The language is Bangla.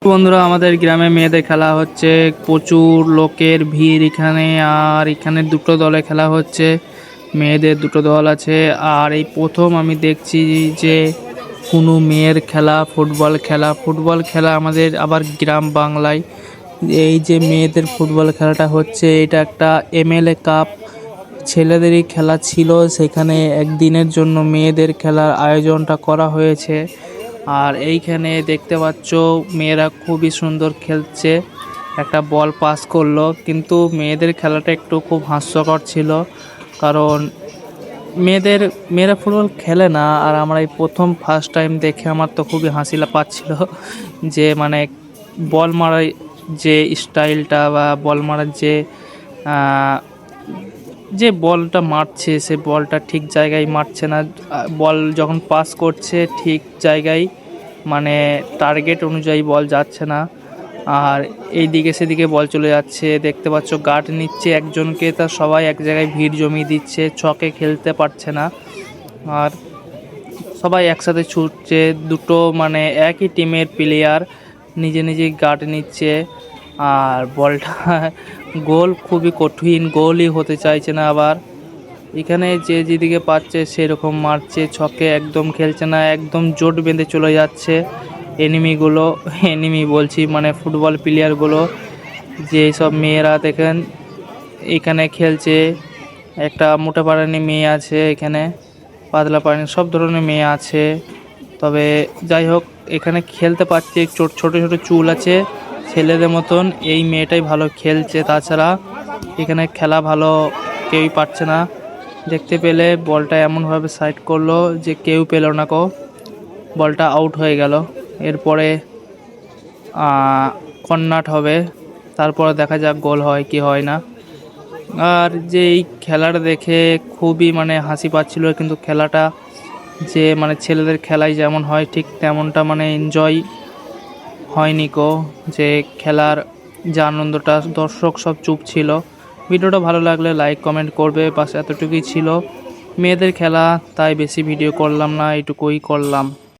বন্ধুরা, আমাদের গ্রামে মেয়েদের খেলা হচ্ছে। প্রচুর লোকের ভিড় এখানে। আর এখানে দুটো দলে খেলা হচ্ছে, মেয়েদের দুটো দল আছে। আর এই প্রথম আমি দেখছি যে কোনো মেয়ের খেলা, ফুটবল খেলা আমাদের আবার গ্রাম বাংলায়। এই যে মেয়েদের ফুটবল খেলাটা হচ্ছে, এটা একটা এমএলএ কাপ ছেলেদেরই খেলা ছিল, সেখানে একদিনের জন্য মেয়েদের খেলার আয়োজনটা করা হয়েছে। আর এইখানে দেখতে পাচ্ছ মেয়েরা খুবই সুন্দর খেলছে। একটা বল পাস করলো, কিন্তু মেয়েদের খেলাটা একটু খুব হাস্যকর ছিল, কারণ মেয়েরা ফুটবল খেলে না। আর আমরা এই প্রথম ফার্স্ট টাইম দেখে আমার তো খুবই হাসি পাচ্ছিল, যে মানে বল মারার যে স্টাইলটা বা বল মারার যে বলটা মারছে, সে বলটা ঠিক জায়গায় মারছে না। বল যখন পাস করছে ঠিক জায়গায়, মানে টার্গেট অনুযায়ী বল যাচ্ছে না। আর এই দিকে সেদিকে বল চলে যাচ্ছে। দেখতে পাচ্ছ গার্ড নিচ্ছে একজনকে, তা সবাই এক জায়গায় ভিড় জমিয়ে দিচ্ছে, ছকে খেলতে পারছে না। আর সবাই একসাথে ছুটছে, দুটো মানে একই টিমের প্লেয়ার নিজে নিজে গার্ড নিচ্ছে। আর বলটা গোল খুবই কঠিন, গোলই হতে চাইছে না। আবার এখানে যে যেদিকে পাচ্ছে সেরকম মারছে, ছকে একদম খেলছে না, একদম জোট বেঁধে চলে যাচ্ছে এনিমি বলছি মানে ফুটবল প্লেয়ারগুলো। যে সব মেয়েরা দেখেন এখানে খেলছে, একটা মোটা পাড়ানি মেয়ে আছে এখানে, পাতলা পাড়ানি সব ধরনের মেয়ে আছে। তবে যাই হোক, এখানে খেলতে পারছে, ছোট ছোট চুল আছে ছেলেদের মতন। এই মেয়েটাই ভালো খেলছে, তাছাড়া এখানে খেলা ভালো কেউই পারছে না। দেখতে পেলে বলটা এমনভাবে সাইড করলো যে কেউ পেল না, বলটা আউট হয়ে গেল। এরপরে কর্নার হবে, তারপরে দেখা যাক গোল হয় কি হয় না। আর যে এই খেলাটা দেখে খুবই মানে হাসি পাচ্ছিল, কিন্তু খেলাটা যে মানে ছেলেদের খেলায় যেমন হয় ঠিক তেমনটা মানে এনজয় হয়নি যে খেলার যে আনন্দটা, দর্শক সব চুপ ছিল। ভিডিওটা ভালো লাগলে লাইক কমেন্ট করবে, বাস এতটুকুই ছিল। মেয়েদের খেলা, তাই বেশি ভিডিও করলাম না, এইটুকুই করলাম।